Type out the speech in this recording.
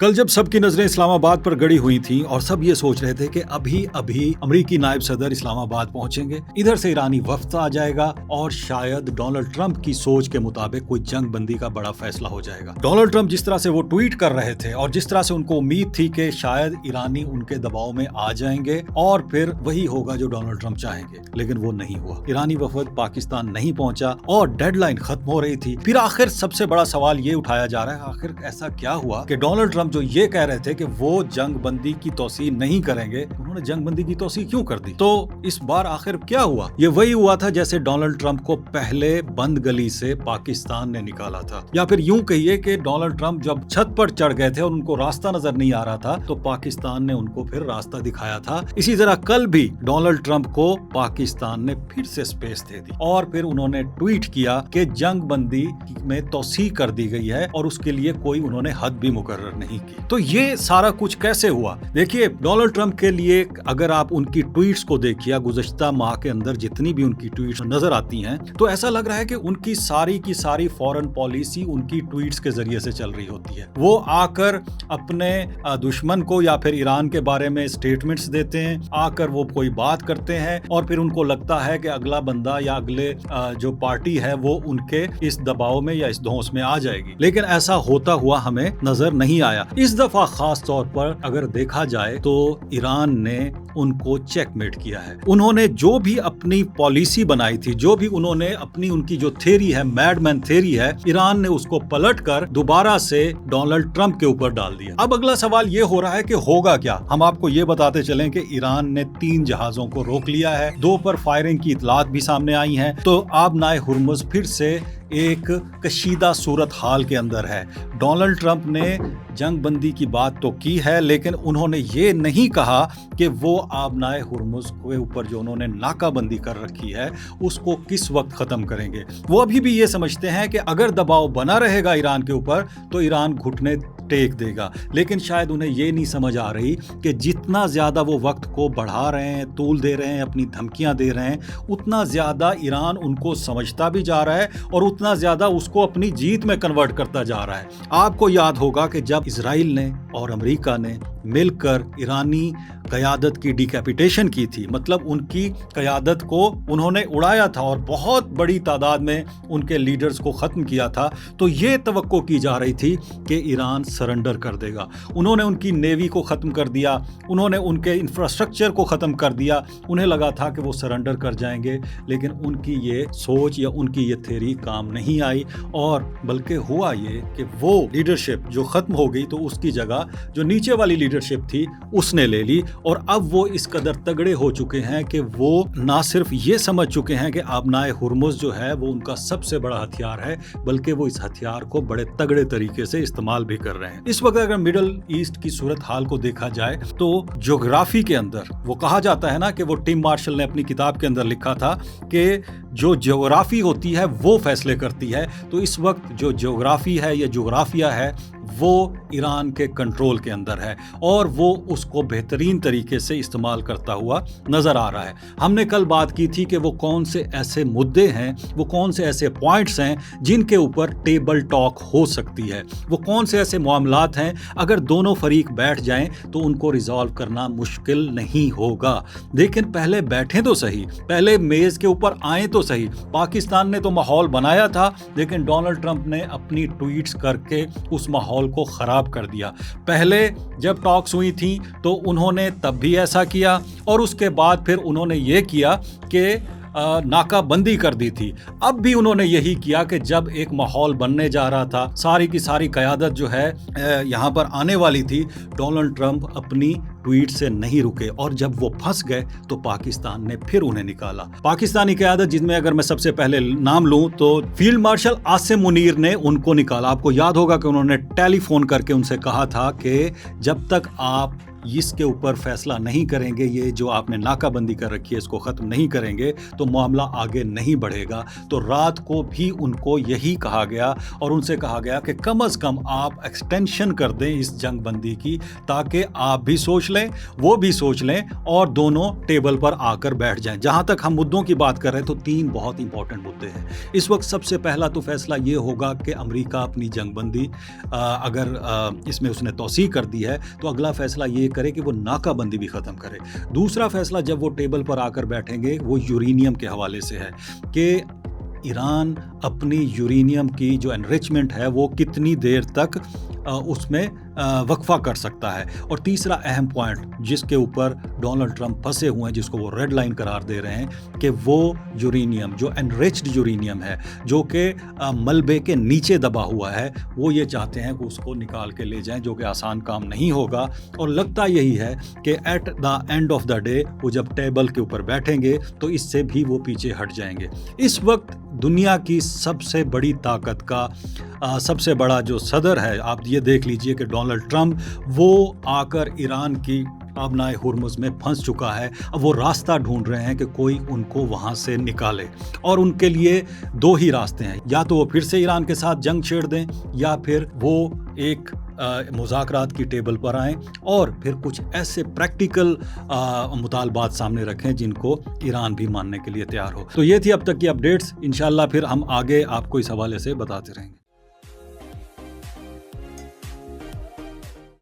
कल जब सबकी नजरें इस्लामाबाद पर गड़ी हुई थीं और सब ये सोच रहे थे कि अभी अभी अमेरिकी नायब सदर इस्लामाबाद पहुंचेंगे, इधर से ईरानी वफ्द आ जाएगा और शायद डोनाल्ड ट्रंप की सोच के मुताबिक कोई जंग बंदी का बड़ा फैसला हो जाएगा। डोनाल्ड ट्रंप जिस तरह से वो ट्वीट कर रहे थे और जिस तरह से उनको उम्मीद थी कि शायद ईरानी उनके दबाव में आ जाएंगे और फिर वही होगा जो डोनाल्ड ट्रंप चाहेंगे, लेकिन वो नहीं हुआ। ईरानी वफद पाकिस्तान नहीं पहुंचा और डेडलाइन खत्म हो रही थी। फिर आखिर सबसे बड़ा सवाल ये उठाया जा रहा है, आखिर ऐसा क्या हुआ कि डोनाल्ड ट्रंप जो ये कह रहे थे कि वो जंग बंदी की तौसीह नहीं करेंगे, उन्होंने जंग बंदी की तौसीह क्यों कर दी? तो इस बार आखिर क्या हुआ? ये वही हुआ था जैसे डोनाल्ड ट्रंप को पहले बंद गली से पाकिस्तान ने निकाला था, या फिर यूं कहिए कि डोनाल्ड ट्रंप जब छत पर चढ़ गए थे और उनको रास्ता नजर नहीं आ रहा था तो पाकिस्तान ने उनको फिर रास्ता दिखाया था। इसी तरह कल भी डोनाल्ड ट्रंप को पाकिस्तान ने फिर से स्पेस दे दी और फिर उन्होंने ट्वीट किया कि जंग बंदी में तौसीह कर दी गई है और उसके लिए कोई उन्होंने हद भी मुकर्रर नहीं की। तो ये सारा कुछ कैसे हुआ? देखिए, डोनाल्ड ट्रंप के लिए अगर आप उनकी ट्वीट्स को देखिए, गुज़श्ता माह के अंदर जितनी भी उनकी ट्वीट्स नजर आती हैं तो ऐसा लग रहा है कि उनकी सारी की सारी फॉरेन पॉलिसी उनकी ट्वीट्स के जरिए से चल रही होती है। वो आकर अपने दुश्मन को या फिर ईरान के बारे में स्टेटमेंट्स देते हैं, आकर वो कोई बात करते हैं और फिर उनको लगता है कि अगला बंदा या अगले जो पार्टी है वो उनके इस दबाव में या इस धौंस में आ जाएगी, लेकिन ऐसा होता हुआ हमें नजर नहीं आया। इस दफा खास तौर पर अगर देखा जाए तो ईरान ने उनको चेकमेट किया है। उन्होंने जो भी अपनी पॉलिसी बनाई थी, जो भी उन्होंने अपनी उनकी जो थ्योरी है, मैडमैन थ्योरी है, ईरान ने उसको पलट कर दोबारा से डोनाल्ड ट्रंप के ऊपर डाल दिया। अब अगला सवाल ये हो रहा है कि होगा क्या? हम आपको ये बताते चलें कि ईरान ने 3 जहाजों को रोक लिया है, 2 पर फायरिंग की इतलात भी सामने आई हैं। तो आब नाए हुर्मुज़ फिर से एक कशीदा सूरत हाल के अंदर है। डोनाल्ड ट्रंप ने जंग बंदी की बात तो की है, लेकिन उन्होंने ये नहीं कहा कि वो आबनाए हुर्मुज़ के ऊपर जो उन्होंने नाकाबंदी कर रखी है उसको किस वक्त ख़त्म करेंगे। वो अभी भी ये समझते हैं कि अगर दबाव बना रहेगा ईरान के ऊपर तो ईरान घुटने टेक देगा, लेकिन शायद उन्हें ये नहीं समझ आ रही कि जितना ज़्यादा वो वक्त को बढ़ा रहे हैं, तूल दे रहे हैं, अपनी धमकियां दे रहे हैं, उतना ज़्यादा ईरान उनको समझता भी जा रहा है और उतना ज़्यादा उसको अपनी जीत में कन्वर्ट करता जा रहा है। आपको याद होगा कि जब इजराइल ने और अमेरिका ने मिलकर ईरानी क़यादत की डिकैपिटेशन की थी, मतलब उनकी क़यादत को उन्होंने उड़ाया था और बहुत बड़ी तादाद में उनके लीडर्स को ख़त्म किया था, तो ये तवक्को की जा रही थी कि ईरान सरेंडर कर देगा। उन्होंने उनकी नेवी को ख़त्म कर दिया, उन्होंने उनके इंफ्रास्ट्रक्चर को ख़त्म कर दिया, उन्हें लगा था कि वो सरेंडर कर जाएंगे, लेकिन उनकी ये सोच या उनकी ये थ्योरी काम नहीं आई और बल्कि हुआ ये कि वो लीडरशिप जो ख़त्म हो गई तो उसकी जगह जो नीचे वाली लीडरशिप थी उसने ले ली और अब वो इस कदर तगड़े हो चुके हैं कि वो ना सिर्फ ये समझ चुके हैं कि आबनाए हुर्मुज़ जो है वो उनका सबसे बड़ा हथियार है, बल्कि वो इस हथियार को बड़े तगड़े तरीके से इस्तेमाल भी कर रहे हैं। इस वक्त अगर मिडल ईस्ट की सूरत हाल को देखा जाए तो ज्योग्राफी के अंदर वो कहा जाता है ना कि वो टिम मार्शल ने अपनी किताब के अंदर लिखा था कि जो ज्योग्राफी होती है वो फैसले करती है। तो इस वक्त जो ज्योग्राफी है या ज्योग्राफिया है वो ईरान के कंट्रोल के अंदर है और वो उसको बेहतरीन तरीके से इस्तेमाल करता हुआ नज़र आ रहा है। हमने कल बात की थी कि वो कौन से ऐसे मुद्दे हैं, वो कौन से ऐसे पॉइंट्स हैं जिनके ऊपर टेबल टॉक हो सकती है, वो कौन से ऐसे मामलात हैं अगर दोनों फरीक बैठ जाएं तो उनको रिजॉल्व करना मुश्किल नहीं होगा। लेकिन पहले बैठें तो सही, पहले मेज़ के ऊपर आएँ तो सही। पाकिस्तान ने तो माहौल बनाया था, लेकिन डोनाल्ड ट्रंप ने अपनी ट्वीट्स करके उस माहौल को खराब कर दिया। पहले जब टॉक्स हुई थी तो उन्होंने तब भी ऐसा किया और उसके बाद फिर उन्होंने ये किया कि नाकाबंदी कर दी थी। अब भी उन्होंने यही किया कि जब एक माहौल बनने जा रहा था, सारी की सारी क़यादत जो है यहाँ पर आने वाली थी, डोनाल्ड ट्रंप अपनी ट्वीट से नहीं रुके और जब वो फंस गए तो पाकिस्तान ने फिर उन्हें निकाला। पाकिस्तानी क़यादत जिनमें अगर मैं सबसे पहले नाम लूं तो फील्ड मार्शल आसिम मुनीर ने उनको निकाला। आपको याद होगा कि उन्होंने टेलीफोन करके उनसे कहा था कि जब तक आप اس کے اوپر فیصلہ نہیں کریں گے، یہ جو آپ نے ناکہ بندی کر رکھی ہے اس کو ختم نہیں کریں گے تو معاملہ آگے نہیں بڑھے گا۔ تو رات کو بھی ان کو یہی کہا گیا اور ان سے کہا گیا کہ کم از کم آپ ایکسٹینشن کر دیں اس جنگ بندی کی، تاکہ آپ بھی سوچ لیں، وہ بھی سوچ لیں اور دونوں ٹیبل پر آ کر بیٹھ جائیں۔ جہاں تک ہم مدعوں کی بات کر رہے ہیں تو 3 بہت امپورٹنٹ مدعے ہیں اس وقت۔ سب سے پہلا تو فیصلہ یہ ہوگا کہ امریکہ اپنی جنگ بندی اگر اس میں اس نے توسیع کر دی ہے تو اگلا فیصلہ یہ کرے کہ وہ ناکہ بندی بھی ختم کرے۔ دوسرا فیصلہ جب وہ ٹیبل پر آ کر بیٹھیں گے وہ یورینیم کے حوالے سے ہے کہ ایران اپنی یورینیم کی جو انریچمنٹ ہے وہ کتنی دیر تک اس میں وقفہ کر سکتا ہے۔ اور تیسرا اہم پوائنٹ جس کے اوپر ڈونلڈ ٹرمپ پھنسے ہوئے ہیں، جس کو وہ ریڈ لائن قرار دے رہے ہیں، کہ وہ یورینیم جو انریچڈ یورینیم ہے، جو کہ ملبے کے نیچے دبا ہوا ہے، وہ یہ چاہتے ہیں کہ اس کو نکال کے لے جائیں، جو کہ آسان کام نہیں ہوگا۔ اور لگتا یہی ہے کہ at the end of the day وہ جب ٹیبل کے اوپر بیٹھیں گے تو اس سے بھی وہ پیچھے ہٹ جائیں گے۔ اس وقت دنیا کی سب سے بڑی طاقت کا سب سے بڑا جو صدر ہے، آپ یہ دیکھ لیجئے کہ ڈونلڈ ٹرمپ، وہ آ کر ایران کی آبنائے ہرمز میں پھنس چکا ہے۔ اب وہ راستہ ڈھونڈ رہے ہیں کہ کوئی ان کو وہاں سے نکالے، اور ان کے لیے 2 ہی راستے ہیں، یا تو وہ پھر سے ایران کے ساتھ جنگ چھیڑ دیں، یا پھر وہ ایک مذاکرات کی ٹیبل پر آئیں اور پھر کچھ ایسے پریکٹیکل مطالبات سامنے رکھیں جن کو ایران بھی ماننے کے لیے تیار ہو۔ تو یہ تھی اب تک کی اپڈیٹس، انشاءاللہ پھر ہم آگے آپ کو اس حوالے سے بتاتے رہیں گے۔